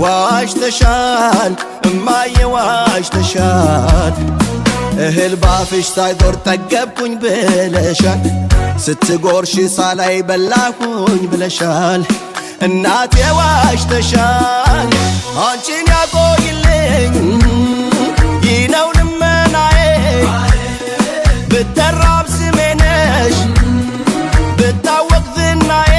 ዋሽተሻል እማዬ ዋሽተሻል እህል ባፍሽ ሳይዞር ጠገብኩኝ ብለሻል ስትጎርሽ ሳላይ በላኩኝ ብለሻል እናቴ ዋሽተሻል አንቺን ያቆይልኝ ይነው ልመናዬ ብተራብ ስሜ ነሽ ብታወቅ ዝናዬ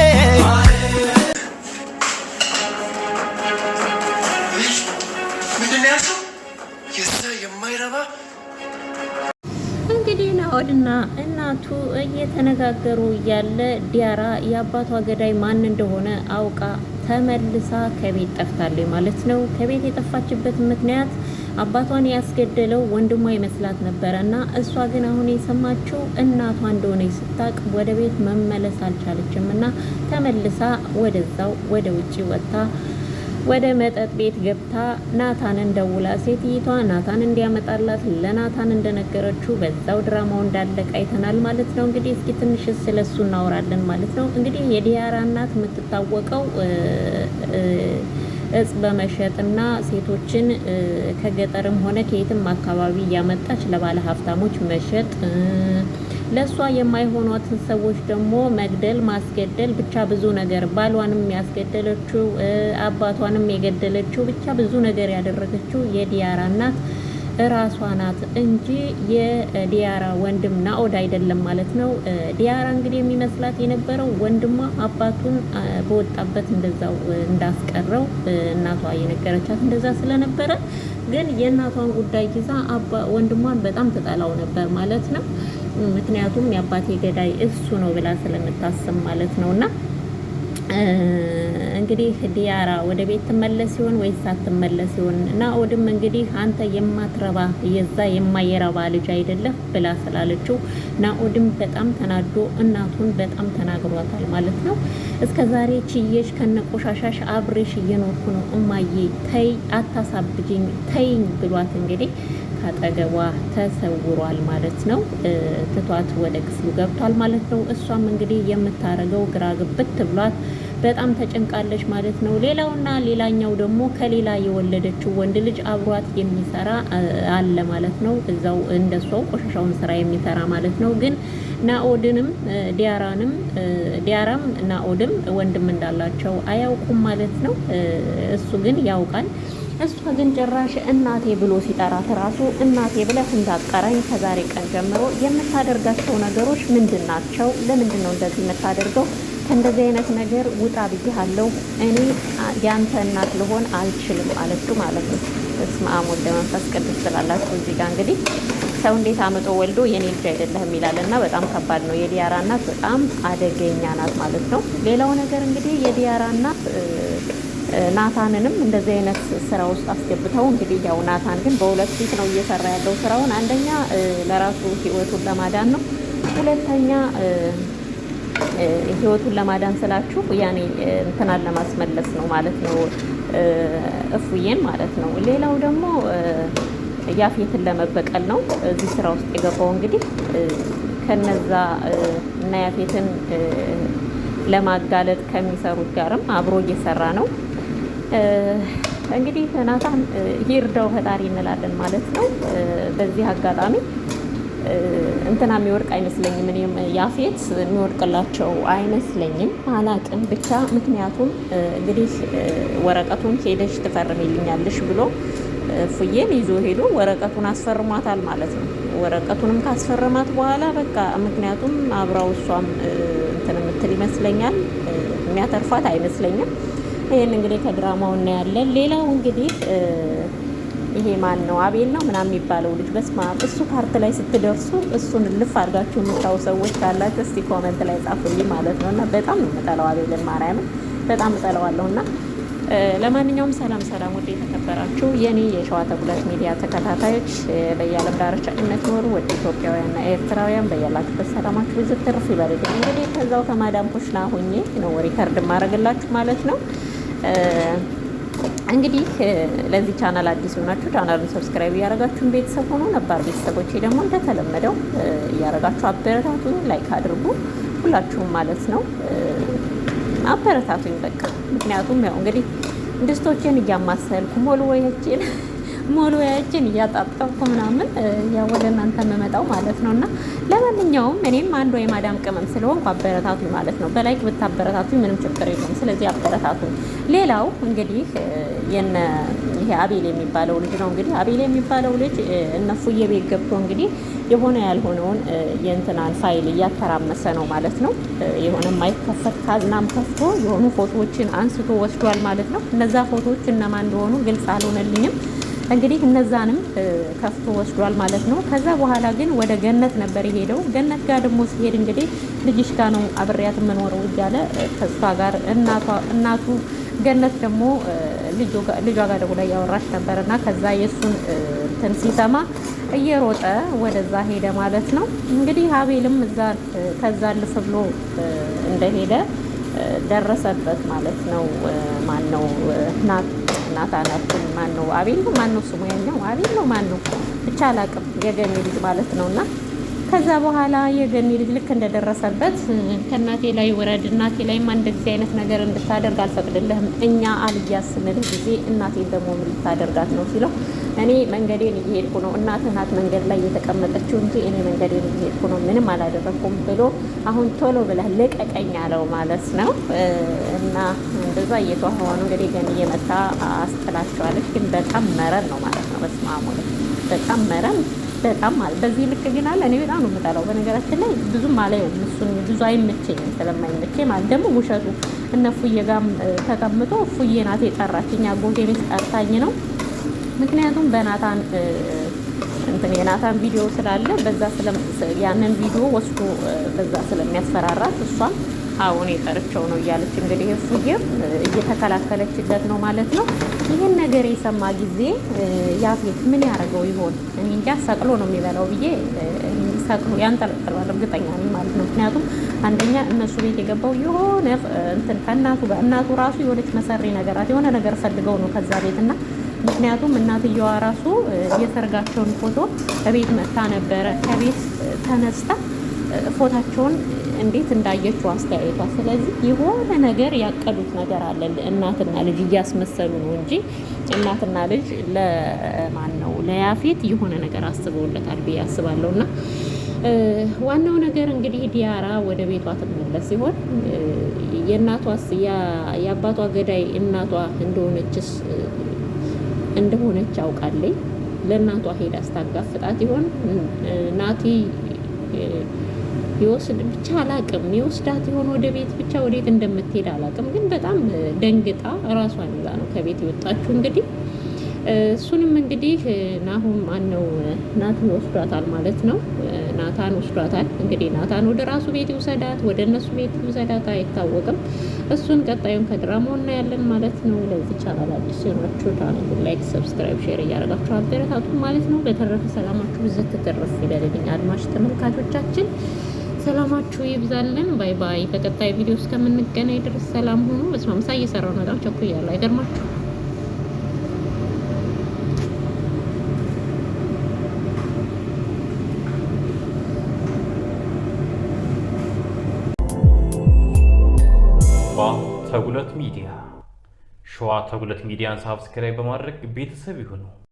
እንግዲህ ናኦድና እናቱ እየተነጋገሩ እያለ ዲያራ የአባቷ ገዳይ ማን እንደሆነ አውቃ ተመልሳ ከቤት ጠፍታለች ማለት ነው። ከቤት የጠፋችበት ምክንያት አባቷን ያስገደለው ወንድሟ ይመስላት ነበረና እሷ ግን አሁን የሰማችው እናቷ እንደሆነ ስታቅ ወደ ቤት መመለስ አልቻለችም እና ተመልሳ ወደዛው ወደ ውጪ ወጥታ ወደ መጠጥ ቤት ገብታ ናታንን ደውላ ሴትይቷ ናታን እንዲያመጣላት ለናታን እንደነገረችው በዛው ድራማው እንዳለቀ አይተናል ማለት ነው። እንግዲህ እስኪ ትንሽ ስለሱ እናወራለን ማለት ነው። እንግዲህ የዲያራ እናት የምትታወቀው እጽ በመሸጥና ሴቶችን ከገጠርም ሆነ ከየትም አካባቢ እያመጣች ለባለ ሀብታሞች መሸጥ ለሷ የማይሆኗትን ሰዎች ደግሞ መግደል ማስገደል ብቻ ብዙ ነገር ባሏንም ያስገደለችው አባቷንም የገደለችው ብቻ ብዙ ነገር ያደረገችው የዲያራ እናት ራሷ ናት እንጂ የዲያራ ወንድም ናኦድ አይደለም ማለት ነው። ዲያራ እንግዲህ የሚመስላት የነበረው ወንድሟ አባቱን በወጣበት እንደዛው እንዳስቀረው እናቷ የነገረቻት እንደዛ ስለነበረ ግን የእናቷን ጉዳይ ይዛ ወንድሟን በጣም ትጠላው ነበር ማለት ነው። ምክንያቱም የአባቴ ገዳይ እሱ ነው ብላ ስለምታስብ ማለት ነውና እንግዲህ ዲያራ ወደ ቤት ትመለስ ይሆን ወይስ አትመለስ ይሆን? ናኦድም እንግዲህ አንተ የማትረባ የዛ የማይረባ ልጅ አይደለም ብላ ስላለችው ናኦድም በጣም ተናዶ እናቱን በጣም ተናግሯታል ማለት ነው። እስከዛሬ ችዬሽ ከነቆሻሻሽ አብሬሽ እየኖርኩ ነው እማዬ ተይ አታሳብጂኝ ተይኝ ብሏት እንግዲህ ካጠገቧ ተሰውሯል ማለት ነው። ትቷት ወደ ክፍሉ ገብቷል ማለት ነው። እሷም እንግዲህ የምታረገው ግራ ግብት ብሏት በጣም ተጨንቃለች ማለት ነው። ሌላኛው ደግሞ ከሌላ የወለደችው ወንድ ልጅ አብሯት የሚሰራ አለ ማለት ነው። እዛው እንደሷው ቆሻሻውን ስራ የሚሰራ ማለት ነው። ግን ናኦድንም ዲያራም ናኦድም ወንድም እንዳላቸው አያውቁም ማለት ነው። እሱ ግን ያውቃል። እሷ ግን ጭራሽ እናቴ ብሎ ሲጠራት ራሱ እናቴ ብለህ እንዳትጠራኝ ከዛሬ ቀን ጀምሮ የምታደርጋቸው ነገሮች ምንድን ናቸው? ለምንድን ነው እንደዚህ የምታደርገው? ከእንደዚህ አይነት ነገር ውጣ ብዬሃለሁ። እኔ ያንተ እናት ልሆን አልችልም አለችው ማለት ነው። በስመ አብ ወወልድ ወመንፈስ ቅዱስ ስላላችሁ እዚህ ጋር እንግዲህ ሰው እንዴት አምጦ ወልዶ የኔ ልጅ አይደለህም ይላልና በጣም ከባድ ነው። የዲያራ እናት በጣም አደገኛ ናት ማለት ነው። ሌላው ነገር እንግዲህ የዲያራ እናት ናታንንም እንደዚህ አይነት ስራ ውስጥ አስገብተው እንግዲህ ያው ናታን ግን በሁለት ፊት ነው እየሰራ ያለው ስራውን። አንደኛ ለራሱ ህይወቱን ለማዳን ነው። ሁለተኛ ህይወቱን ለማዳን ስላችሁ ያኔ እንትናን ለማስመለስ ነው ማለት ነው፣ እፉዬን ማለት ነው። ሌላው ደግሞ ያፌትን ለመበቀል ነው እዚህ ስራ ውስጥ የገባው። እንግዲህ ከነዛ እና ያፌትን ለማጋለጥ ከሚሰሩት ጋርም አብሮ እየሰራ ነው። እንግዲህ ናታን ይርዳው ፈጣሪ እንላለን ማለት ነው። በዚህ አጋጣሚ እንትና የሚወድቅ አይመስለኝም። እኔም ያፌት የሚወድቅላቸው አይመስለኝም፣ አላቅም ብቻ። ምክንያቱም እንግዲህ ወረቀቱን ሄደሽ ትፈርሚልኛለሽ ብሎ እፉዬን ይዞ ሄዶ ወረቀቱን አስፈርሟታል ማለት ነው። ወረቀቱንም ካስፈረማት በኋላ በቃ ምክንያቱም አብራው እሷም እንትን የምትል ይመስለኛል፣ የሚያተርፋት አይመስለኝም። ይሄን እንግዲህ ከድራማው እናያለን። ሌላው እንግዲህ ይሄ ማን ነው አቤል ነው ምናምን የሚባለው ልጅ በስማ እሱ ፓርት ላይ ስትደርሱ እሱን ልፍ አድርጋችሁ የምታው ሰዎች ካላችሁ እስቲ ኮሜንት ላይ ጻፉልኝ ማለት ነው። እና በጣም ነው የምጠላው አቤልን፣ ማርያምን በጣም እጠላዋለሁ። እና ለማንኛውም ሰላም ወደ የተከበራችሁ የኔ የሸዋ ተጉለት ሚዲያ ተከታታዮች በየዓለም ዳርቻ ኖሩ ወደ ኢትዮጵያውያንና ኤርትራውያን በያላችሁበት ሰላማችሁ ብዙ ትርፍ ይበልልኝ። እንግዲህ ከዛው ከማዳም ኩሽና ሆኜ ነው ሪከርድ ማድረግላችሁ ማለት ነው። እንግዲህ ለዚህ ቻናል አዲስ ሆናችሁ ቻናሉን ሰብስክራይብ እያደረጋችሁን ቤተሰብ ሆኖ ነባር ቤተሰቦቼ ደግሞ እንደተለመደው እያደረጋችሁ አበረታቱኝ፣ ላይክ አድርጉ ሁላችሁም ማለት ነው። አበረታቱኝ በቃ። ምክንያቱም ያው እንግዲህ ድስቶችን እያማሰልኩ ሞልወያችን እያጣጠብኩ ምናምን ያው ወደ እናንተ የምመጣው ማለት ነው። እና ለማንኛውም እኔም አንዷ የማዳም ቅመም ስለሆንኩ አበረታቱኝ ማለት ነው። በላይክ ብታበረታቱኝ ምንም ችግር የለውም። ስለዚህ አበረታቱኝ። ሌላው እንግዲህ ይሄ አቤል የሚባለው ልጅ ነው። እንግዲህ አቤል የሚባለው ልጅ እነፉዬ ቤት ገብቶ እንግዲህ የሆነ ያልሆነውን የእንትናን ፋይል እያተራመሰ ነው ማለት ነው። የሆነ የማይከፈት ካዝናም ከፍቶ የሆኑ ፎቶዎችን አንስቶ ወስዷል ማለት ነው። እነዛ ፎቶዎች እነማን እንደሆኑ ግልጽ አልሆነልኝም። እንግዲህ እነዛንም ከፍቶ ወስዷል ማለት ነው። ከዛ በኋላ ግን ወደ ገነት ነበር የሄደው። ገነት ጋር ደግሞ ሲሄድ እንግዲህ ልጅሽ ጋር ነው አብሬያት የምኖረው እያለ ከሷ ጋር እናቱ ገነት ደግሞ ልጇ ጋር ደውላ እያወራች ነበርና ከዛ የእሱን እንትን ሲሰማ እየሮጠ ወደዛ ሄደ ማለት ነው። እንግዲህ አቤልም ከዛ ልፍ ብሎ እንደሄደ ደረሰበት ማለት ነው። ማን ነው ናታናቱን ማን ነው አቤል ነው ማን ነው ስሙ ያኛው አቤል ነው ማን ነው ብቻ አላቅም የገኒ ልጅ ማለት ነውና ከዛ በኋላ የገኒ ልጅ ልክ እንደደረሰበት ከእናቴ ላይ ወረድ፣ እናቴ ላይ እንደዚህ አይነት ነገር እንድታደርግ አልፈቅድልህም፣ እኛ አልያዝ ስንልህ ጊዜ እናቴን ደግሞ ምን ልታደርጋት ነው ሲለው እኔ መንገዴን እየሄድኩ ነው፣ እናትህ ናት መንገድ ላይ የተቀመጠችው እንጂ እኔ መንገዴን እየሄድኩ ነው፣ ምንም አላደረኩም ብሎ አሁን ቶሎ ብለህ ልቀቀኝ አለው ማለት ነው። እና እንደዛ እየተዋህዋኑ እንግዲህ ገኒ እየመታ አስጥላቸዋለች። ግን በጣም መረን ነው ማለት ነው። በስመ አብ ወልድ በጣም መረን በጣም ማለት በዚህ ልክ ግን አለ። እኔ በጣም ነው የምጠላው በነገራችን ላይ ብዙም አላየውም፣ እሱን ብዙ አይመቸኝም። ስለማይመቸኝ ማለት ደግሞ ውሸቱ እነ ፉዬ ጋርም ተቀምጦ ፉዬ ናት የጠራችኝ አጎቴ ቤት ጠርታኝ ነው። ምክንያቱም በናታን እንትን የናታን ቪዲዮ ስላለ በዛ ያንን ቪዲዮ ወስዶ በዛ ስለሚያስፈራራት እሷም አሁን የጠርቸው ነው እያለች እንግዲህ ፉዬም እየተከላከለችለት ነው ማለት ነው። ይህን ነገር የሰማ ጊዜ ያፌት ምን ያደርገው ይሆን? እኔ እንጃ። ሰቅሎ ነው የሚበላው ብዬ ሰቅሎ ያንጠለጥለዋል እርግጠኛ ነኝ ማለት ነው። ምክንያቱም አንደኛ እነሱ ቤት የገባው የሆነ እንትን ከእናቱ ጋር እናቱ ራሱ የሆነች መሰሪ ነገራት የሆነ ነገር ፈልገው ነው ከዛ ቤት እና ምክንያቱም እናትየዋ ራሱ የሰርጋቸውን ፎቶ ከቤት መታ ነበረ። ከቤት ተነስታ ፎታቸውን እንዴት እንዳየችው አስተያየቷ። ስለዚህ የሆነ ነገር ያቀዱት ነገር አለ። እናትና ልጅ እያስመሰሉ ነው እንጂ እናትና ልጅ ለማን ነው ለያፌት የሆነ ነገር አስበውለታል ብዬ አስባለሁ። እና ዋናው ነገር እንግዲህ ዲያራ ወደ ቤቷ ትመለስ ሲሆን የአባቷ ገዳይ እናቷ እንደሆነች አውቃለች። ለእናቷ ሄዳ አስታጋፍጣት ይሆን ናቲ ይወስድ ብቻ አላቅም። ይወስዳት ይሆን ወደ ቤት ብቻ ወዴት እንደምትሄድ አላቅም። ግን በጣም ደንግጣ ራሷን ይዛ ነው ከቤት የወጣችው። እንግዲህ እሱንም እንግዲህ ናሁም ማነው ናቲ ወስዷታል ማለት ነው። ናታን ወስዷታል። እንግዲህ ናታን ወደ ራሱ ቤት ይውሰዳት ወደ እነሱ ቤት ይውሰዳት አይታወቅም። እሱን ቀጣዩን ከድራማው እናያለን ማለት ነው። ለዚህ ቻናል አዲስ የሆናችሁ ቻናሉን ላይክ፣ ሰብስክራይብ፣ ሼር እያደረጋችሁ አበረታቱ ማለት ነው። በተረፈ ሰላማችሁ ብዝት ትርፍ ይበልልኝ አድማጭ ተመልካቾቻችን። ሰላማችሁ ይብዛልን። ባይ ባይ። በቀጣይ ቪዲዮ እስከምንገናኝ ድረስ ሰላም ሁኑ። በስመ አብ እየሰራው ነው ታው ቸኩያለሁ። አይገርማችሁ? ተጉለት ሚዲያ ሸዋ ተጉለት ሚዲያን ሳብስክራይብ በማድረግ ቤተሰብ ይሁኑ።